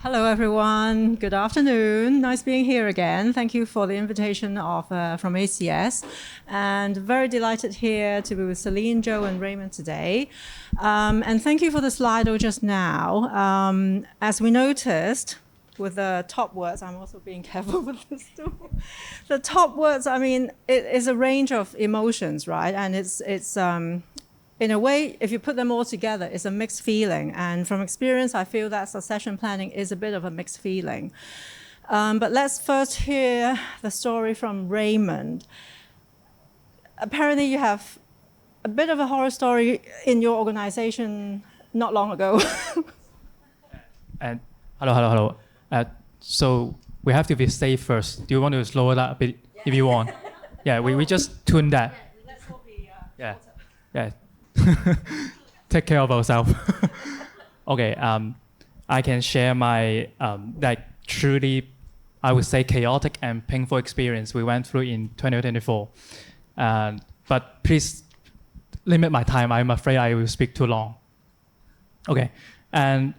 Hello, everyone. Good afternoon. Nice being here again. Thank you for the invitation from ACS. And very delighted here to be with Celine, Joe, and Raymond today. And thank you for the Slido just now. As we noticed, with the top words, I'm also being careful with this tool. The top words, I mean, it is a range of emotions, right? And it's in a way, if you put them all together, it's a mixed feeling. And from experience, I feel that succession planning is a bit of a mixed feeling. But let's first hear the story from Raymond. Apparently, you have a bit of a horror story in your organization not long ago. And hello. So we have to be safe first. Do you want to slow that a bit if you want? Yeah, we just tune that. Let's hope Yeah. Take care of ourselves. Okay, I can share my truly, I would say, chaotic and painful experience we went through in 2024. But please limit my time. I'm afraid I will speak too long. Okay, and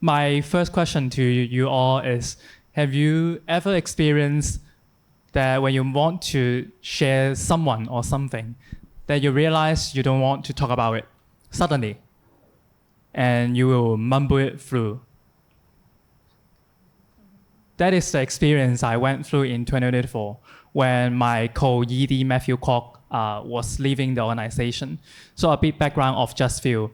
my first question to you all is, have you ever experienced that when you want to share someone or something, that you realize you don't want to talk about it suddenly, and you will mumble it through? That is the experience I went through in 2024 when my co-ED Matthew Koch was leaving the organization. So a bit background of Just Few.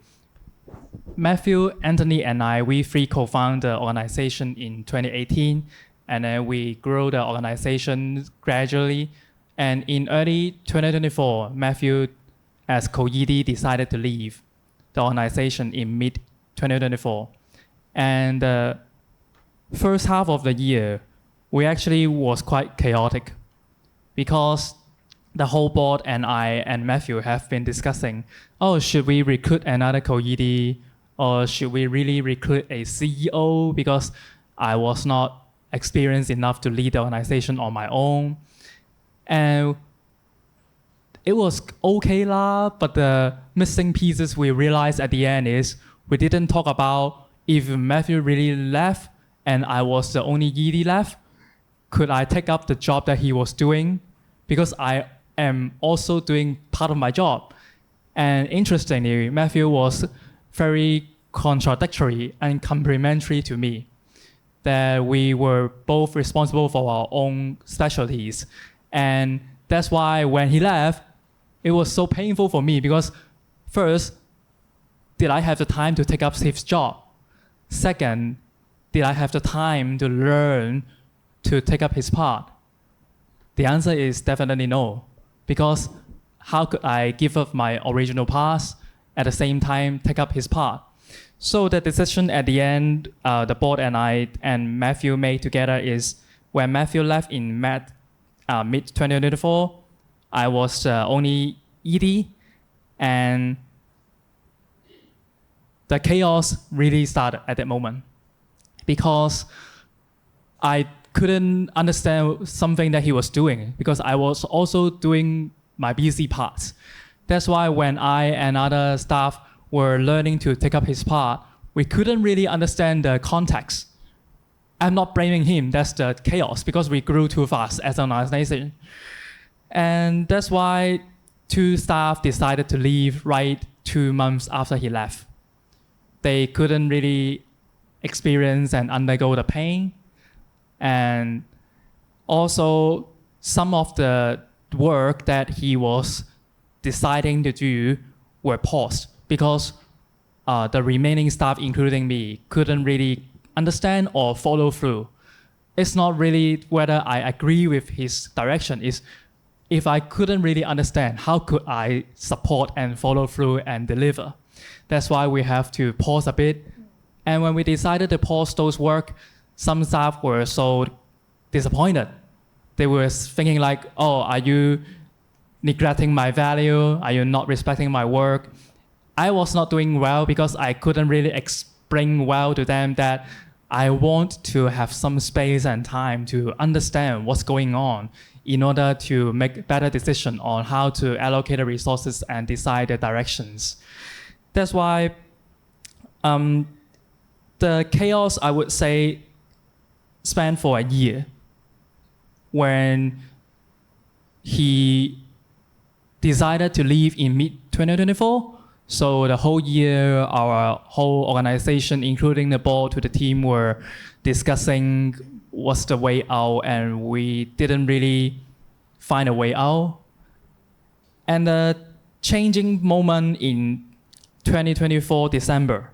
Matthew, Anthony, and I, we three co-founded the organization in 2018, and then we grew the organization gradually. And in early 2024, Matthew, as co-ED, decided to leave the organization in mid-2024. And the first half of the year, we actually was quite chaotic because the whole board and I and Matthew have been discussing, should we recruit another co-ED, or should we really recruit a CEO, because I was not experienced enough to lead the organization on my own. And it was okay lah, but the missing pieces we realized at the end is we didn't talk about if Matthew really left and I was the only ED left, could I take up the job that he was doing? Because I am also doing part of my job. And interestingly, Matthew was very contradictory and complementary to me, that we were both responsible for our own specialties. And that's why when he left, it was so painful for me because first, did I have the time to take up his job? Second, did I have the time to learn to take up his part? The answer is definitely no, because how could I give up my original path at the same time take up his part? So the decision at the end, the board and I and Matthew made together is when Matthew left in mid-2024, I was only ED, and the chaos really started at that moment because I couldn't understand something that he was doing because I was also doing my busy parts. That's why when I and other staff were learning to take up his part, we couldn't really understand the context. I'm not blaming him, that's the chaos, because we grew too fast as an organization. And that's why two staff decided to leave right 2 months after he left. They couldn't really experience and undergo the pain. And also some of the work that he was deciding to do were paused because the remaining staff, including me, couldn't really understand or follow through. It's not really whether I agree with his direction, it's if I couldn't really understand, how could I support and follow through and deliver? That's why we have to pause a bit. And when we decided to pause those work, some staff were so disappointed. They were thinking like, are you neglecting my value? Are you not respecting my work? I was not doing well because I couldn't really explain well to them that I want to have some space and time to understand what's going on in order to make better decisions on how to allocate the resources and decide the directions. That's why the chaos, I would say, spanned for a year when he decided to leave in mid-2024. So the whole year, our whole organization, including the board to the team, were discussing what's the way out, and we didn't really find a way out. And the changing moment in 2024 December,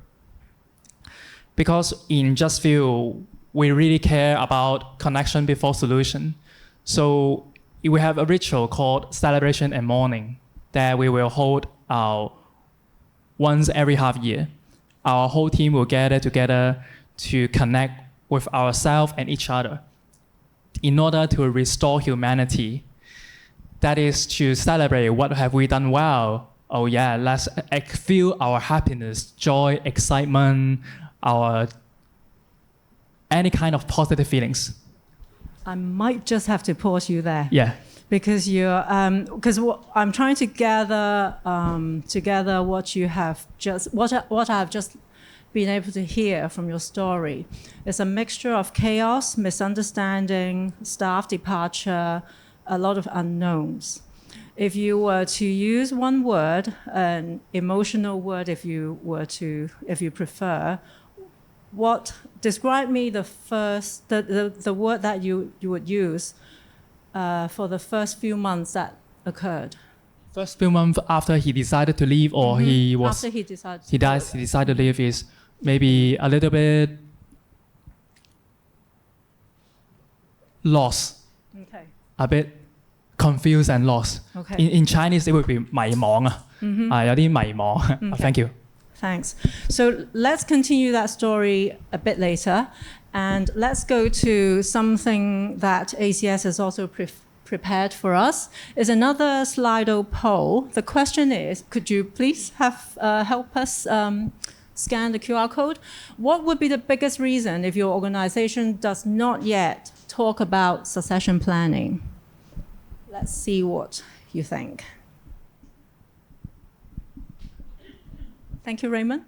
because in Just Feel, we really care about connection before solution. So we have a ritual called Celebration and Mourning that we will hold once every half year. Our whole team will gather together to connect with ourselves and each other in order to restore humanity. That is to celebrate what have we done well. Oh yeah, let's feel our happiness, joy, excitement, any kind of positive feelings. I might just have to pause you there. Yeah. Because I'm trying to gather together what you have what I've just been able to hear from your story. It's a mixture of chaos, misunderstanding, staff departure, a lot of unknowns. If you were to use one word, an emotional word, if you prefer, describe me the word that you would use for the first few months that occurred. First few months after he decided to leave, or after he decided to leave, is maybe a little bit lost. Okay. A bit confused and lost. Okay. In Chinese, it would be 迷茫啊，有啲迷茫。Thank you. Thanks. So let's continue that story a bit later, and let's go to something that ACS has also prepared for us. Is another Slido poll. The question is, could you please help us scan the QR code? What would be the biggest reason if your organization does not yet talk about succession planning? Let's see what you think. Thank you, Raymond.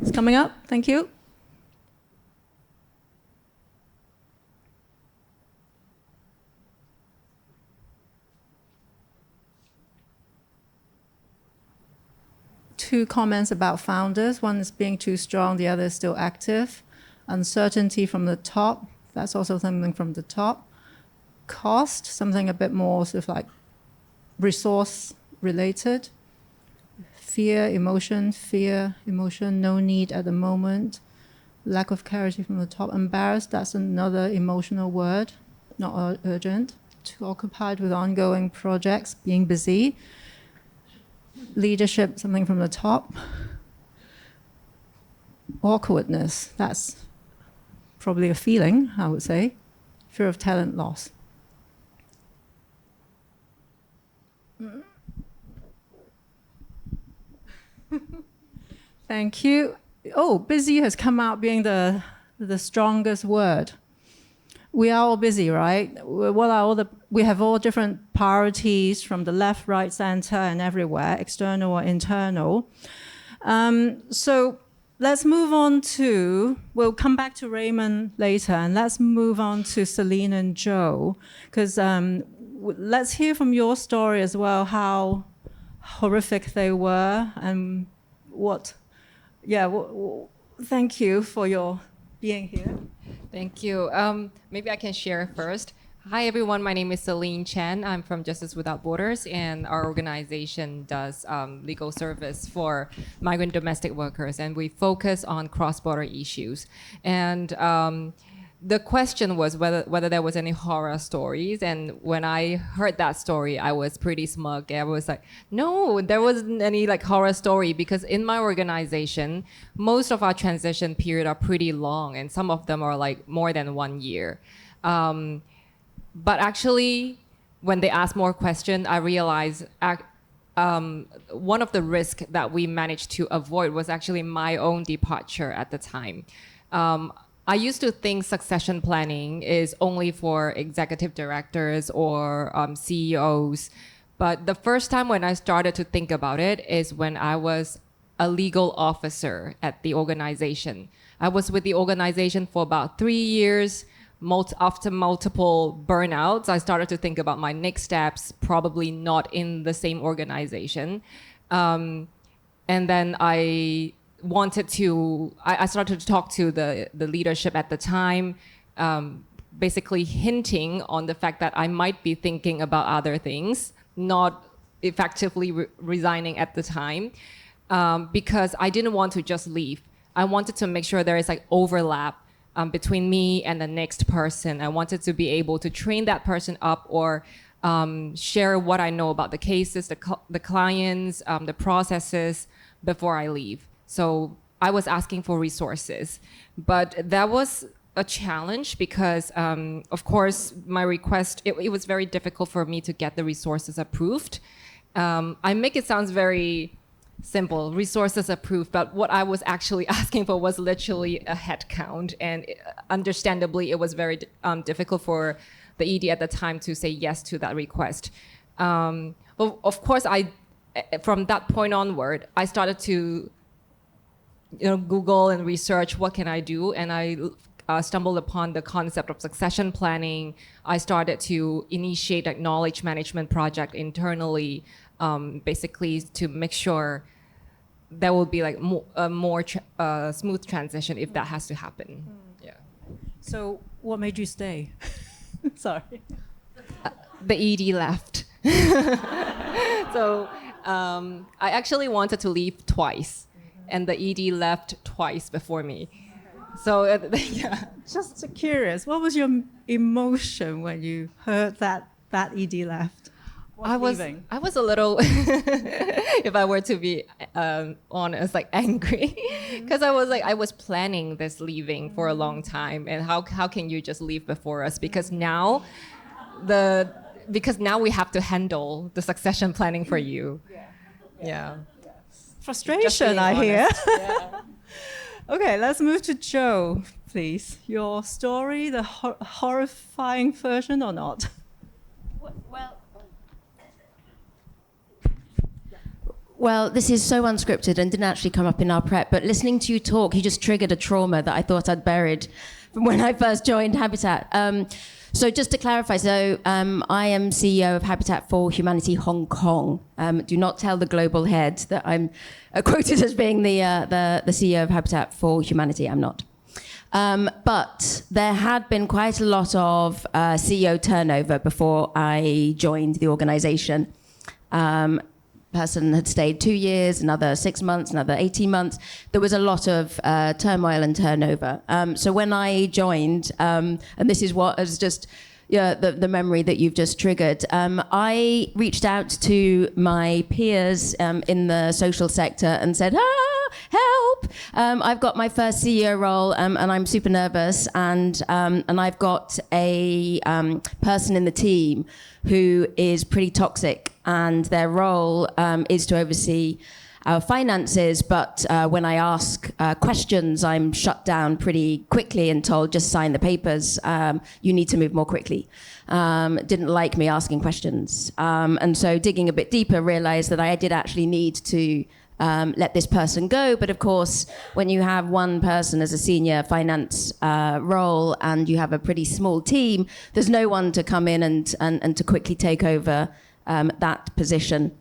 It's coming up. Thank you. Two comments about founders. One is being too strong, the other is still active. Uncertainty from the top, that's also something from the top. Cost, something a bit more sort of like resource related. Fear, emotion, no need at the moment. Lack of clarity from the top. Embarrassed, that's another emotional word, not urgent. Too occupied with ongoing projects, being busy. Leadership, something from the top. Awkwardness, that's probably a feeling, I would say. Fear of talent loss. Thank you. Oh, busy has come out being the strongest word. We are all busy, right? We have all different priorities from the left, right, center, and everywhere, external or internal. So let's move on we'll come back to Raymond later, and let's move on to Celine and Joe, because let's hear from your story as well, how horrific they were, and thank you for your being here. Thank you. Maybe I can share first. Hi, everyone. My name is Celine Chan. I'm from Justice Without Borders, and our organization does legal service for migrant domestic workers, and we focus on cross-border issues. And the question was whether there was any horror stories, and when I heard that story, I was pretty smug. I was like, no, there wasn't any like horror story, because in my organization, most of our transition period are pretty long, and some of them are like more than 1 year. But actually, when they asked more questions, I realized one of the risks that we managed to avoid was actually my own departure at the time. I used to think succession planning is only for executive directors or CEOs, But the first time when I started to think about it is when I was a legal officer at the organization. I was with the organization for about 3 years. After multiple burnouts, I started to think about my next steps, probably not in the same organization. And then I started to talk to the leadership at the time, basically hinting on the fact that I might be thinking about other things, not effectively resigning at the time, because I didn't want to just leave. I wanted to make sure there is like overlap between me and the next person. I wanted to be able to train that person up or share what I know about the cases, the clients, the processes before I leave. So I was asking for resources, but that was a challenge because, of course, my request, it was very difficult for me to get the resources approved. I make it sound very simple, resources approved, but what I was actually asking for was literally a head count, and understandably, it was very difficult for the ED at the time to say yes to that request. But of course, from that point onward, I started to Google and research what can I do, and I stumbled upon the concept of succession planning. I started to initiate a knowledge management project internally, basically to make sure there will be like a more smooth transition if that has to happen. Yeah. So what made you stay? Sorry. The ED left. So I actually wanted to leave twice, and the ED left twice before me. So yeah. Just curious, what was your emotion when you heard that ED left? I was a little, if I were to be honest, like angry, because I was planning this leaving for a long time, and how can you just leave before us? Because now we have to handle the succession planning for you. Yeah. Frustration, I hear. Yeah. Okay, let's move to Joe, please. Your story, the horrifying version or not? Well, this is so unscripted and didn't actually come up in our prep, but listening to you talk, you just triggered a trauma that I thought I'd buried from when I first joined Habitat. So just to clarify, I am CEO of Habitat for Humanity Hong Kong. Do not tell the global head that I'm quoted as being the CEO of Habitat for Humanity. I'm not. But there had been quite a lot of CEO turnover before I joined the organization. Person had stayed 2 years, another 6 months, another 18 months. There was a lot of turmoil and turnover. So when I joined, and this is what is just the memory that you've just triggered, I reached out to my peers in the social sector and said, help! I've got my first CEO role and I'm super nervous, and I've got a person in the team who is pretty toxic, and their role is to oversee our finances, but when I ask questions, I'm shut down pretty quickly and told, just sign the papers, you need to move more quickly. Didn't like me asking questions. And so digging a bit deeper, realized that I did actually need to let this person go. But of course, when you have one person as a senior finance role and you have a pretty small team, there's no one to come in and to quickly take over that position.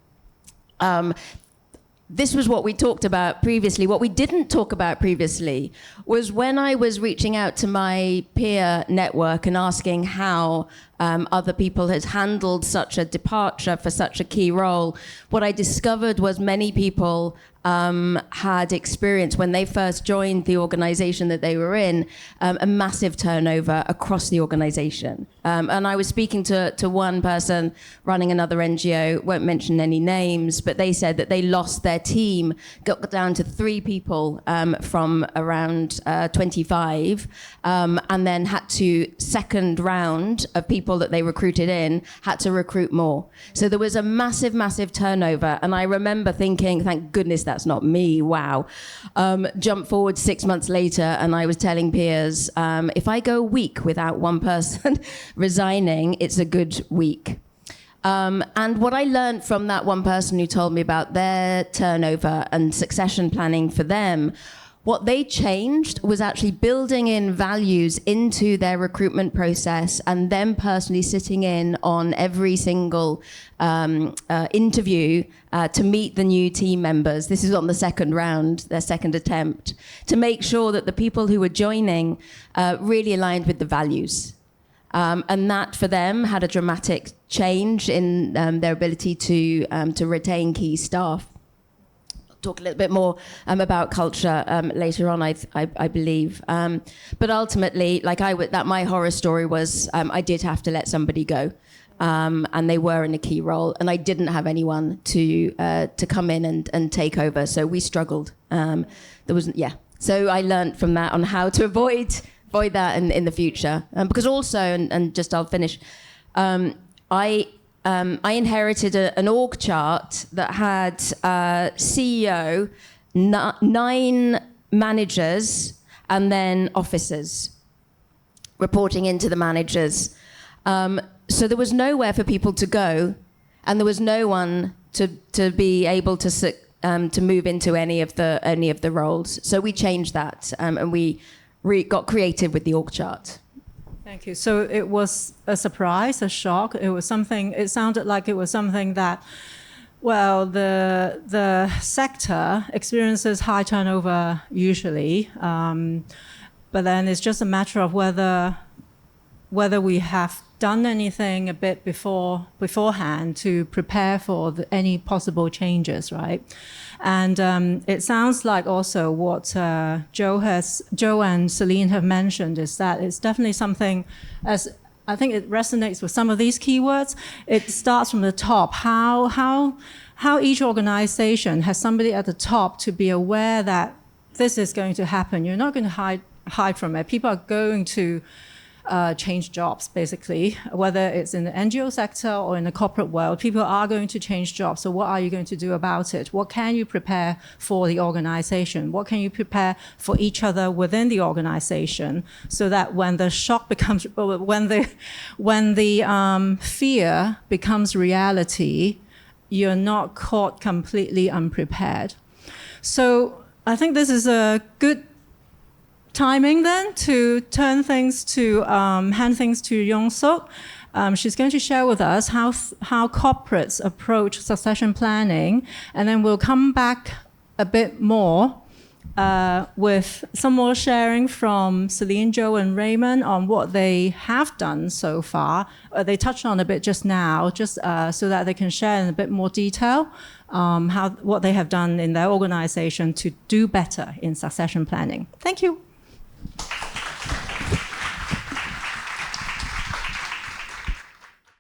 This was what we talked about previously. What we didn't talk about previously was when I was reaching out to my peer network and asking how other people had handled such a departure for such a key role, what I discovered was many people had experienced, when they first joined the organization that they were in, a massive turnover across the organization. And I was speaking to one person running another NGO, won't mention any names, but they said that they lost their team, got down to 3 people from around 25, and then had to, second round of people that they recruited in, had to recruit more. So there was a massive, massive turnover. And I remember thinking, thank goodness that's not me, wow. Jump forward 6 months later, and I was telling peers, if I go a week without one person resigning, it's a good week. And what I learned from that one person who told me about their turnover and succession planning for them, what they changed was actually building in values into their recruitment process and them personally sitting in on every single interview to meet the new team members. This is on the second round, their second attempt, to make sure that the people who were joining really aligned with the values. And that for them had a dramatic change in their ability to retain key staff. Talk a little bit more about culture later on, I believe. But ultimately, my horror story was I did have to let somebody go, and they were in a key role, and I didn't have anyone to come in and take over. So we struggled. So I learned from that on how to avoid that in the future. Because also, and just I'll finish. I inherited an org chart that had CEO, 9 managers, and then officers reporting into the managers. So there was nowhere for people to go, and there was no one to be able to move into any of the roles. So we changed that, and we got creative with the org chart. Thank you. So it was a surprise, a shock. It sounded like it was something that, well, the sector experiences high turnover usually, but then it's just a matter of whether we have done anything a bit beforehand to prepare for any possible changes, right? And it sounds like also what Joe and Celine have mentioned is that it's definitely something, as I think it resonates with some of these keywords. It starts from the top. How each organization has somebody at the top to be aware that this is going to happen. You're not going to hide from it. People are going to change jobs, basically, whether it's in the NGO sector or in the corporate world. People are going to change jobs. So what are you going to do about it? What can you prepare for the organization? What can you prepare for each other within the organization, so that when the shock becomes, when the fear becomes reality, you're not caught completely unprepared. So I think this is a good timing then to hand things to Yong-Suk. She's going to share with us how corporates approach succession planning, and then we'll come back a bit more with some more sharing from Celine, Joe, and Raymond on what they have done so far. They touched on a bit just now, just so that they can share in a bit more detail what they have done in their organization to do better in succession planning. Thank you.